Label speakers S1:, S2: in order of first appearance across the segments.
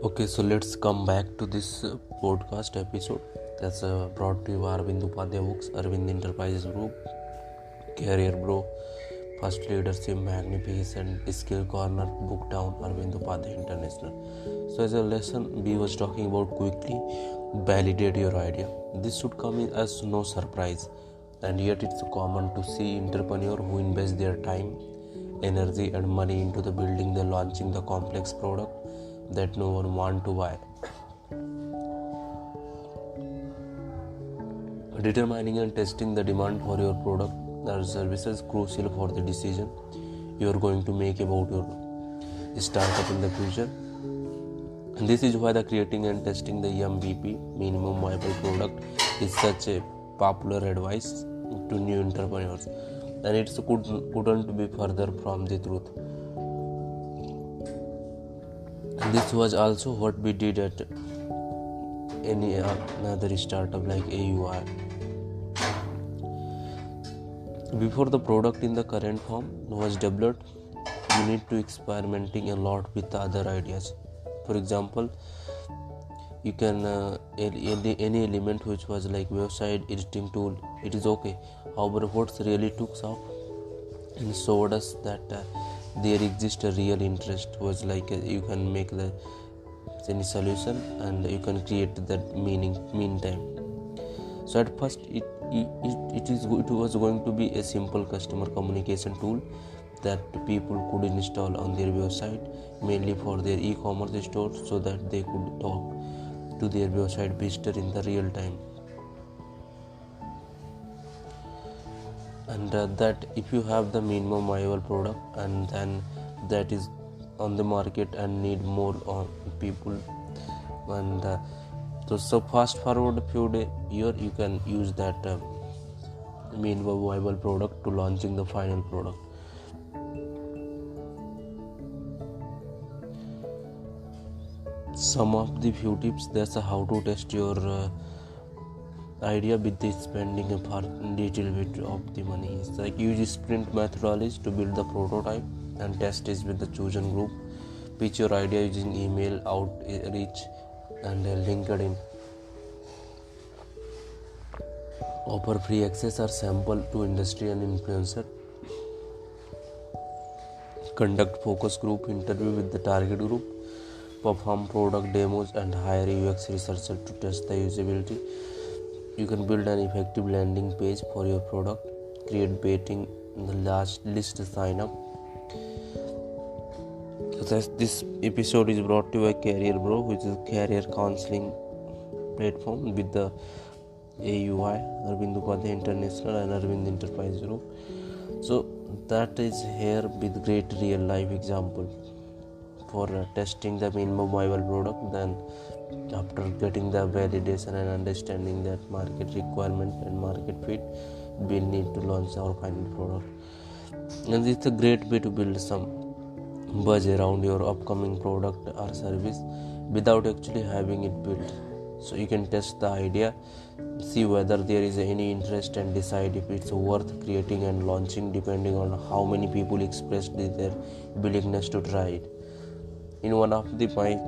S1: Okay, so let's come back to this podcast episode that's brought to you by Arvind Upadhyay books, Arvind Enterprises Group, Career Bro, First Leadership, Magnificent, Skill Corner, Book Down, Arvind Upadhyay International. So as a lesson we was talking about quickly, validate your idea. This should come in as no surprise, and yet it's common to see entrepreneurs who invest their time, energy and money into the building, the launching the complex product that no one want to buy. Determining and testing the demand for your product or services is crucial for the decision you are going to make about your startup in the future. And this is why the creating and testing the MVP, minimum viable product, is such a popular advice to new entrepreneurs, and it couldn't be further from the truth. This was also what we did at any another startup like AUI. Before the product in the current form was developed, you need to experimenting a lot with the other ideas. For example, you can any element which was like website editing tool, it is okay. However, what's really took off and showed us that there exists a real interest was like you can make the any solution and you can create that meantime. So at first it was going to be a simple customer communication tool that people could install on their website, mainly for their e-commerce store, so that they could talk to their website visitor in the real time. And that if you have the minimum viable product and then that is on the market and need more on people, and so fast forward a few years you can use that minimum viable product to launching the final product. Some of the few tips, that's how to test your idea with the spending a far little bit of the money. It's like use sprint methodology to build the prototype and test it with the chosen group. Pitch your idea using email outreach and LinkedIn. Offer free access or sample to industry and influencer. Conduct focus group interview with the target group. Perform product demos and hire a UX researcher to test the usability. You can build an effective landing page for your product. Create baiting in the last list sign up. So this episode is brought to you by Career Bro, which is a career counseling platform with the AUI, Arvind Upadhyay International and Arvind Enterprise Group. So that is here with great real life example for testing the minimum viable product. Then after getting the validation and understanding that market requirement and market fit, we need to launch our final product. And it's a great way to build some buzz around your upcoming product or service without actually having it built. So you can test the idea, see whether there is any interest and decide if it's worth creating and launching depending on how many people expressed their willingness to try it. In one of my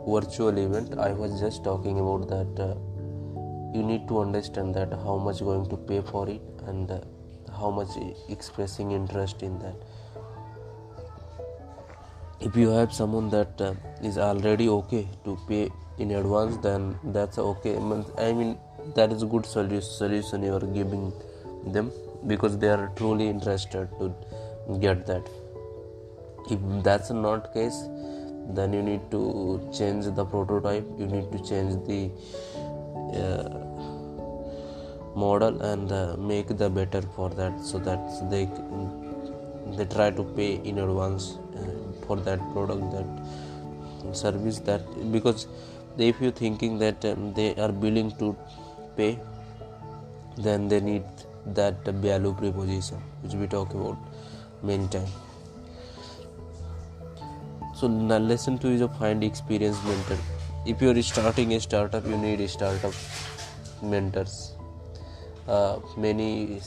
S1: virtual event, I was just talking about that you need to understand that how much going to pay for it and how much expressing interest in that. If you have someone that is already okay to pay in advance, then that's okay. I mean that is a good solution you are giving them, because they are truly interested to get that. If that's not case, then you need to change the prototype, you need to change the model and make the better for that, so that they try to pay in advance for that product, that service, that because if you're thinking that they are willing to pay, then they need that value proposition which we talk about many times. So now lesson 2 is to find experienced mentor. If you are starting a startup, you need startup mentors. Many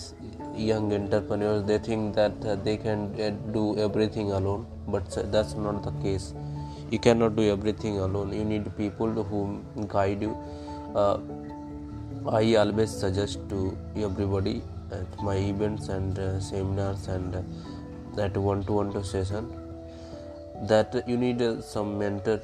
S1: young entrepreneurs, they think that they can do everything alone, but that's not the case. You cannot do everything alone. You need people who guide you. I always suggest to everybody at my events and seminars and at one-to-one session that you need some mentor,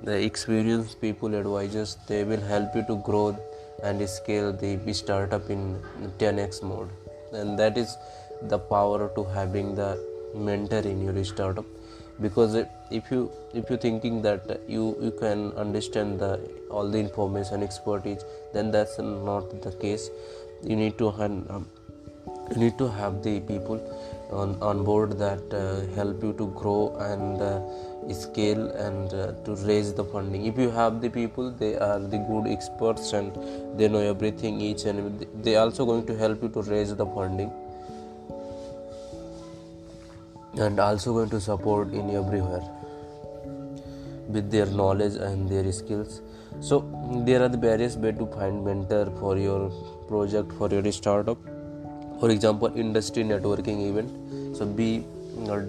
S1: experienced people, advisors. They will help you to grow and scale the startup in 10x mode. And that is the power to having the mentor in your startup. Because if you thinking that you can understand all the information expertise, then that's not the case. You need to have the people on board that help you to grow and scale and to raise the funding. If you have the people, they are the good experts and they know everything, each and they also going to help you to raise the funding and also going to support in everywhere with their knowledge and their skills. So there are the various ways to find mentor for your project, for your startup. For example, industry networking event. So we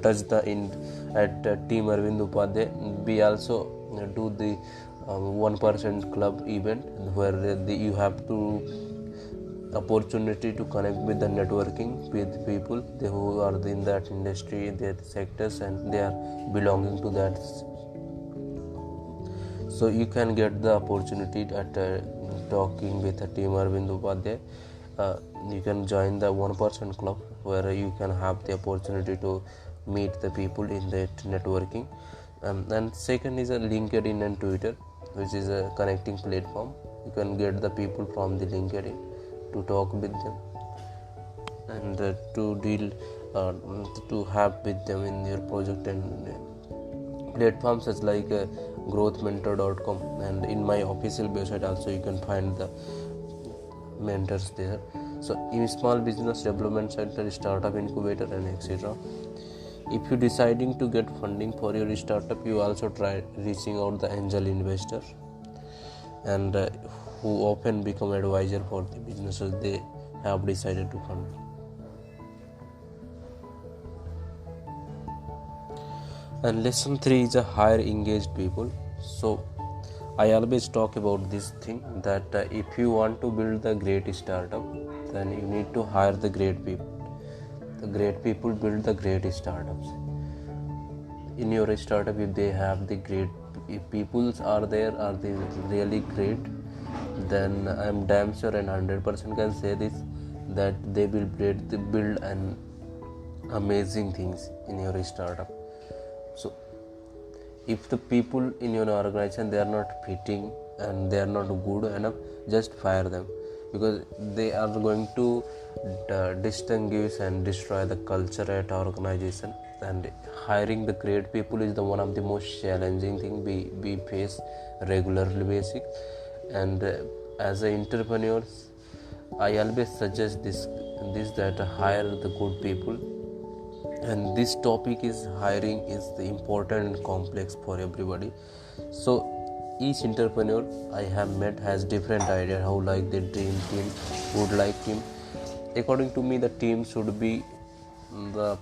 S1: does at Team Arvind Upadhyay. We also do the 1% club event where you have to opportunity to connect with the networking with people who are in that industry, their sectors, and they are belonging to that. So you can get the opportunity at talking with a Team Arvind Upadhyay. You can join the 1% club where you can have the opportunity to meet the people in that networking. And second is a LinkedIn and Twitter, which is a connecting platform. You can get the people from the LinkedIn to talk with them and to deal to have with them in your project. And platforms such like growthmentor.com, and in my official website also you can find the mentors there. So in small business development center, startup incubator, and etc. If you deciding to get funding for your startup, you also try reaching out the angel investor and who often become advisor for the businesses they have decided to fund. And lesson 3 is a hire engaged people. So I always talk about this thing that if you want to build the great startup, then you need to hire the great people. The great people build the great startups. In your startup, if they have the great, if people are there, are they really great, then I'm damn sure and 100% can say this, that they will build an amazing things in your startup. So if the people in your organization, they are not fitting and they are not good enough, just fire them, because they are going to distinguish and destroy the culture at our organization. And hiring the great people is the one of the most challenging thing we face regularly basic. And as an entrepreneur, I always suggest this that hire the good people. And this topic is hiring is the important and complex for everybody. So each entrepreneur I have met has different idea how like the dream team would like team. According to me, the team should be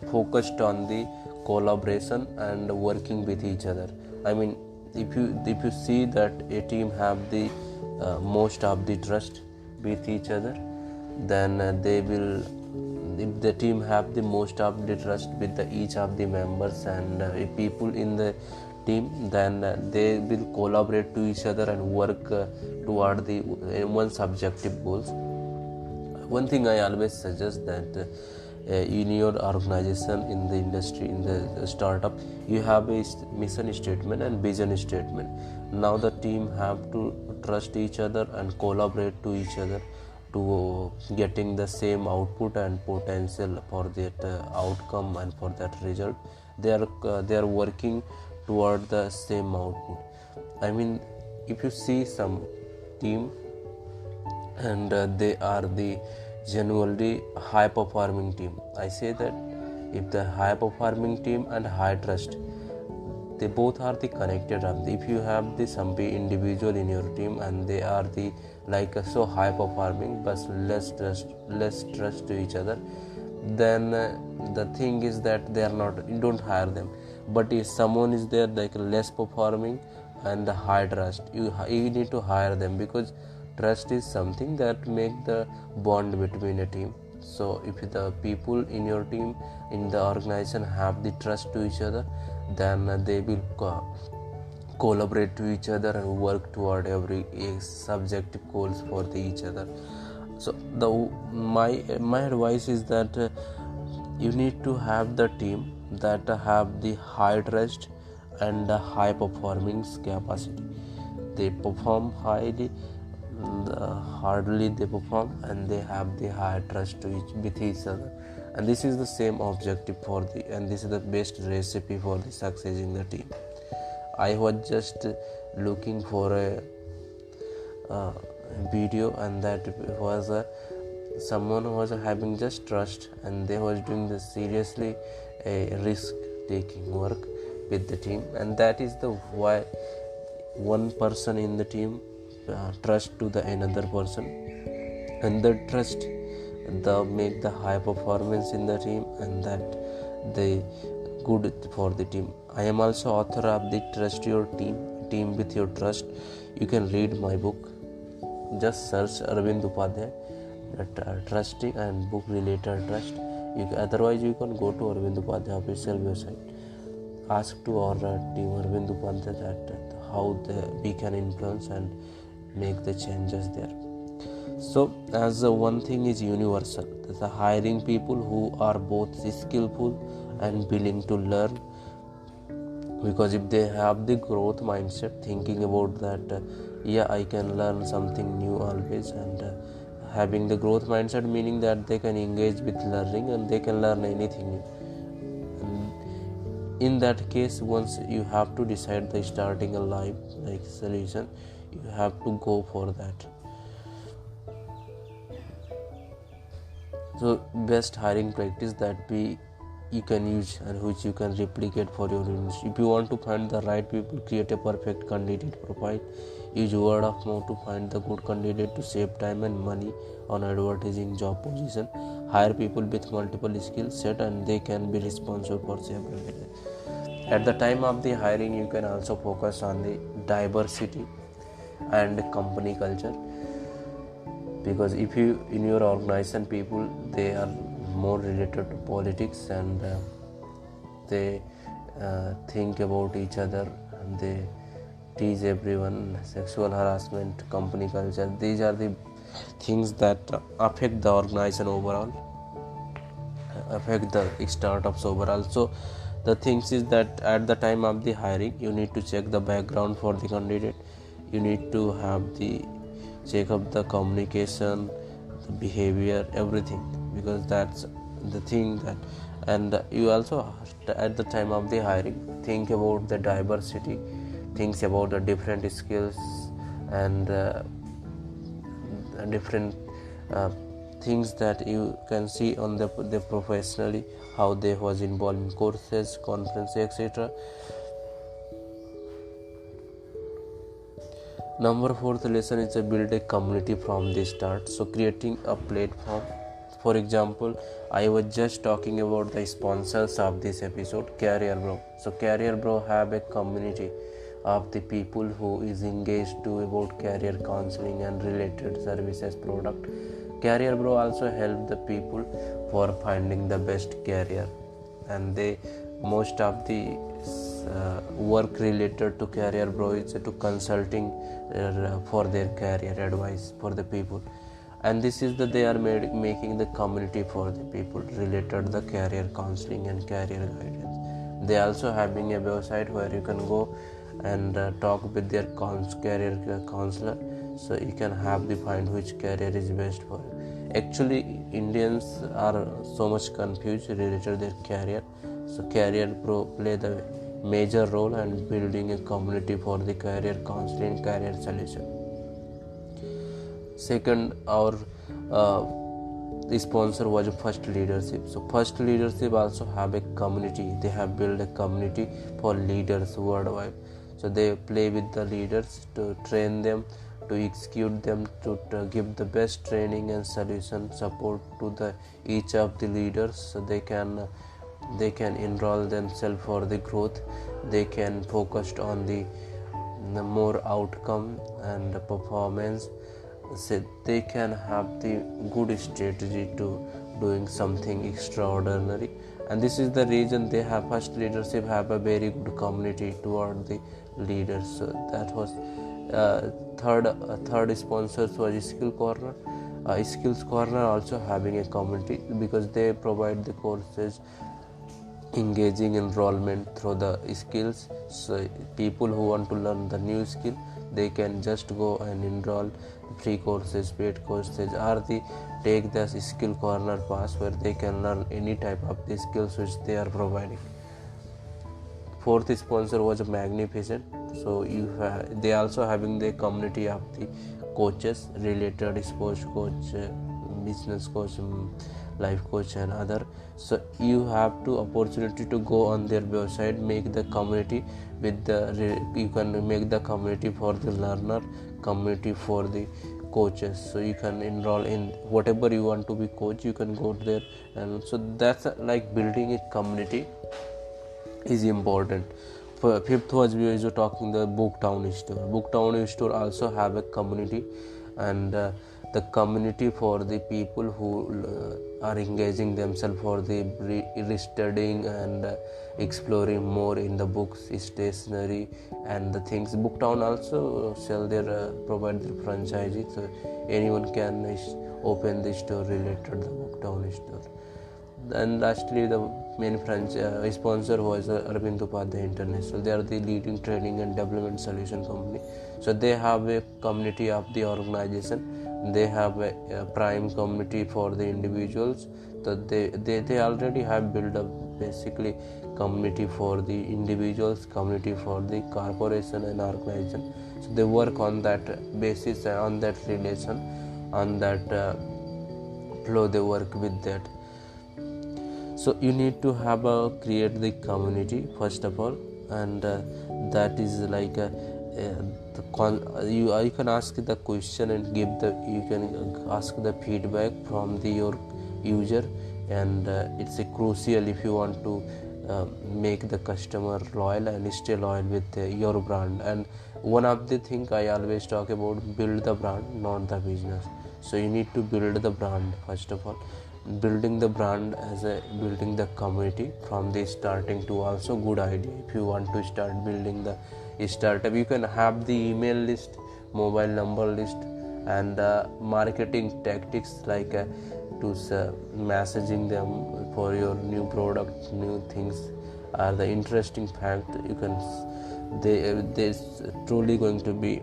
S1: focused on the collaboration and working with each other. I mean, if you see that a team have the most of the trust with each other, then they will. If the team have the most of the trust with each of the members and people in the team, then they will collaborate to each other and work toward the one's objective goals. One thing I always suggest that in your organization, in the industry, in the startup, you have a mission statement and vision statement. Now the team have to trust each other and collaborate to each other to getting the same output and potential for that outcome and for that result. They are working toward the same output. I mean, if you see some team and they are the genuinely high performing team, I say that if the high performing team and high trust, they both are the connected. If you have the some individual in your team and they are the like so high performing but less trust to each other, then the thing is that they are not, you don't hire them. But if someone is there like less performing and the high trust, you need to hire them, because trust is something that make the bond between a team. So if the people in your team, in the organization, have the trust to each other, then they will collaborate to each other and work toward every subjective goals for each other. So my advice is that you need to have the team that have the high trust and the high performing capacity. They perform highly, hardly they perform, and they have the high trust with each other. And this is the same objective and this is the best recipe for the success in the team. I was just looking for a video, and that was someone was having just trust, and they was doing the seriously a risk taking work with the team, and that is the why one person in the team trust to the another person, and the trust make the high performance in the team, and that they good for the team. I am also author of the Trust Your Team with Your Trust. You can read my book. Just search Arvind Upadhyay, trusting and book related trust. Otherwise you can go to Arvind Upadhyay official website. Ask to our team Arvind Upadhyay that how we can influence and make the changes there. So as one thing is universal, the hiring people who are both skillful and willing to learn, because if they have the growth mindset, thinking about that I can learn something new always, and having the growth mindset, meaning that they can engage with learning and they can learn anything new. And in that case, once you have to decide the starting a life like solution, you have to go for that. So best hiring practice that you can use and which you can replicate for your industry. If you want to find the right people, create a perfect candidate profile. Use word of mouth to find the good candidate to save time and money on advertising job position. Hire people with multiple skill set, and they can be responsible for several areas. At the time of the hiring, you can also focus on the diversity and company culture, because if you in your organization people, they are more related to politics, and they think about each other, and they tease everyone, sexual harassment, company culture, these are the things that affect the organization overall, affect the startups overall. So the things is that at the time of the hiring, you need to check the background for the candidate. You need to have the check up the communication, the behavior, everything, because that's the thing that. And you also at the time of the hiring think about the diversity, thinks about the different skills and different things that you can see on the professionally, how they was involved in courses, conferences, etc. Number 4th lesson is to build a community from the start. So creating a platform. For example, I was just talking about the sponsors of this episode, Career Bro. So Career Bro have a community of the people who is engaged to about career counseling and related services product. Career Bro also help the people for finding the best career, and they most of the work related to Career Bro is to consulting for their career advice for the people, and this is that they are making the community for the people related to the career counseling and career guidance. They also having a website where you can go and talk with their career counselor, so you can have the find which career is best for you. Actually, Indians are so much confused related to their career, so Career Pro play the major role in building a community for the career counseling, career solution. Second, our the sponsor was First Leadership. So First Leadership also have a community. They have built a community for leaders worldwide. So they play with the leaders to train them, to execute them, to give the best training and solution support to each of the leaders, so they can they can enroll themselves for the growth. They can focus on the more outcome and performance. So they can have the good strategy to doing something extraordinary, and this is the reason they have first leadership have a very good community toward the leaders. So that was third sponsors was Skill Corner. Skills Corner also having a community because they provide the courses engaging enrollment through the skills. So people who want to learn the new skill, they can just go and enroll free courses, paid courses, or the take the Skill Corner pass where they can learn any type of the skills which they are providing. Fourth sponsor was Magnificent. So they also having the community of the coaches related, sports coach, business coach, life coach and other. So you have to opportunity to go on their website, make the community with you can make the community for the learner, community for the coaches. So you can enroll in whatever you want to be coach, you can go there. And so that's like building a community is important. Fifth was we were talking the Booktown store. Booktown store also have a community, and the community for the people who are engaging themselves for the studying and exploring more in the books, stationery and the things. Booktown also sell their provide their franchises, so anyone can open the store related to the Booktown store. And lastly, the main sponsor was Arvind Upadhyay International. They are the leading training and development solution company. So they have a community of the organization. They have a prime community for the individuals. So they already have built up basically community for the individuals, community for the corporation and organization. So they work on that basis, on that relation, on that flow. They work with that. So you need to have create the community first of all, and that is like you can ask the question and you can ask the feedback from your user, and it's a crucial if you want to make the customer loyal and stay loyal with your brand. And one of the thing I always talk about, build the brand, not the business. So you need to build the brand first of all. Building the brand as building the community from the starting to also good idea. If you want to start building the startup, you can have the email list, mobile number list, and marketing tactics like to messaging them for your new product, new things, are the interesting fact. You can they truly going to be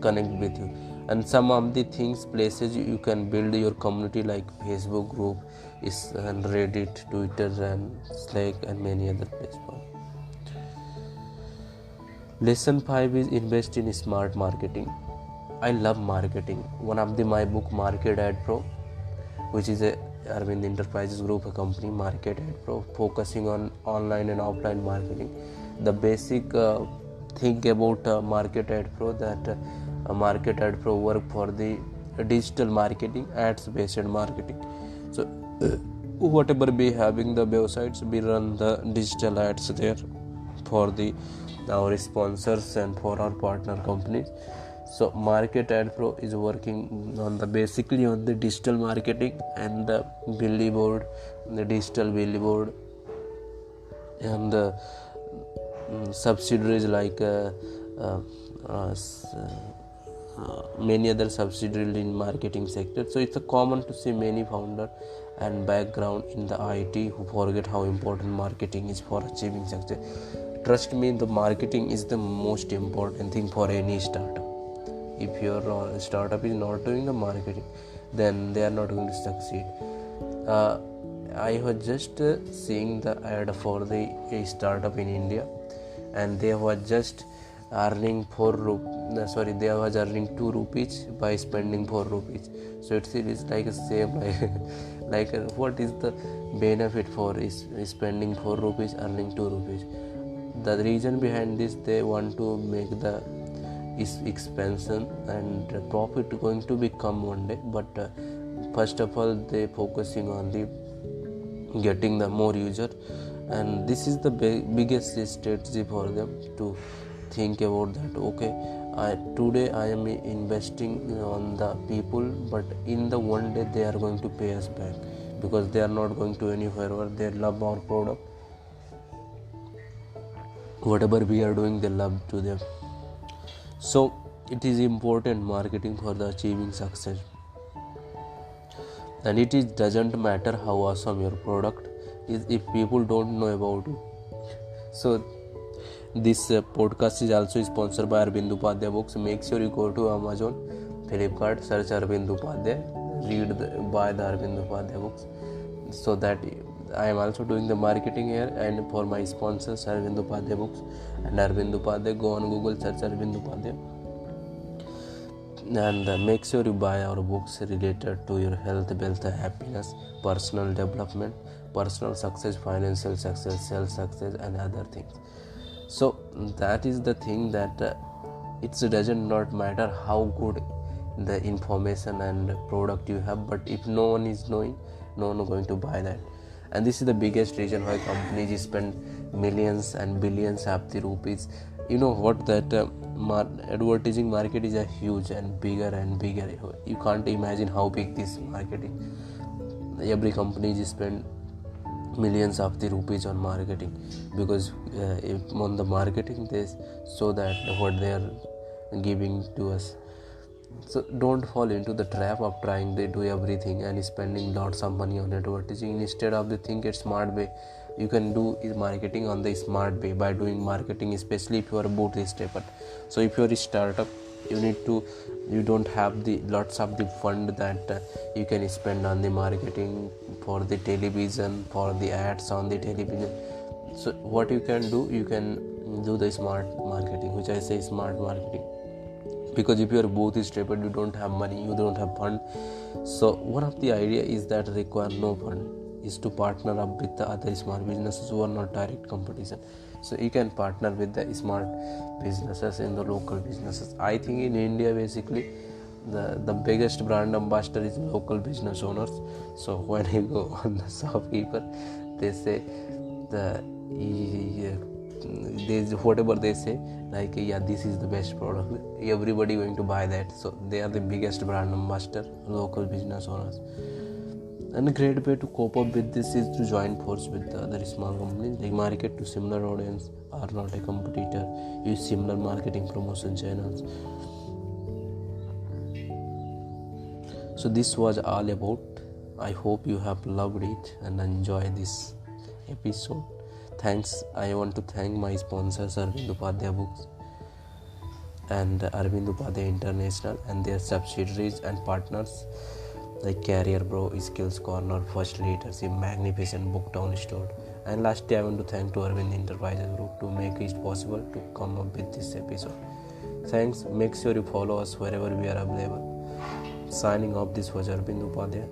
S1: connect with you. And some of the things, places you can build your community like Facebook group and Reddit, Twitter and Slack and many other platforms. Lesson 5 is invest in smart marketing. I love marketing. One of my book, Market Ad Pro, which is a Arvind Enterprises Group, a company, Market Ad Pro, focusing on online and offline marketing. The basic thing about Market Ad Pro that Market Ad Pro work for the digital marketing, ads based marketing. So whatever we having the websites, we run the digital ads there for our sponsors and for our partner companies. So Market Ad Pro is working on basically on the digital marketing and the billboard, the digital billboard, and subsidiaries like many other subsidiaries in marketing sector. So it's a common to see many founder and background in the IT who forget how important marketing is for achieving success. Trust me, the marketing is the most important thing for any startup. If your startup is not doing the marketing, then they are not going to succeed. I was just seeing the ad for a startup in India, and they were just earning 2 rupees by spending 4 rupees. So it is like a same like what is the benefit for is spending 4 rupees, earning 2 rupees. The reason behind this, they want to make the expansion and profit going to become one day, but first of all they focusing on the getting the more user, and this is the biggest strategy for them to think about that. Okay, today I am investing on the people, but in the one day they are going to pay us back, because they are not going to anywhere where they love our product. Whatever we are doing, they love to them. So it is important marketing for the achieving success. And it doesn't matter how awesome your product is if people don't know about it. So this podcast is also sponsored by Arvind Upadhyay books. Make sure you go to Amazon, Flipkart, search Arvind Upadhyay, buy the Arvind Upadhyay books. So that I am also doing the marketing here, and for my sponsors Arvind Upadhyay books and Arvind Upadhyay, go on Google, search Arvind Upadhyay, and make sure you buy our books related to your health, wealth, happiness, personal development, personal success, financial success, self success, and other things. So that is the thing, that it doesn't not matter how good the information and product you have, but if no one is knowing, no one is going to buy that. And this is the biggest reason why companies spend millions and billions of the rupees. You know what, that advertising market is a huge and bigger. You can't imagine how big this market is. Every company spend millions of the rupees on marketing, because if on the marketing they show that what they are giving to us. So don't fall into the trap of trying to do everything and spending lots of money on advertising. Instead of the think a smart way, you can do marketing on the smart way by doing marketing, especially if you are a bootstrapper. So if you are a startup, you don't have the lots of the fund that you can spend on the marketing, for the television, for the ads on the television. So what you can do the smart marketing, which I say smart marketing. Because if you are bootstrapper, you don't have money, you don't have fund. So one of the idea is that require no fund is to partner up with the other smart businesses who are not direct competition. So you can partner with the smart businesses in the local businesses. I think in India basically the biggest brand ambassador is local business owners. So when you go on the shopkeeper, they say whatever they say, like, yeah, this is the best product, everybody going to buy that. So they are the biggest brand ambassador, local business owners. And a great way to cope up with this is to join force with the other small companies, like market to similar audience, are not a competitor, use similar marketing promotion channels. So this was all about. I hope you have loved it and enjoyed this episode. Thanks. I want to thank my sponsors Arvind Upadhyay Books and Arvind Upadhyay International and their subsidiaries and partners like Career Bro, Skills Corner, First Leadership, Magnificent Booktown Store. And lastly, I want to thank to Arvind Enterprises Group to make it possible to come up with this episode. Thanks. Make sure you follow us wherever we are available. Signing off, this was Arvind Upadhyay.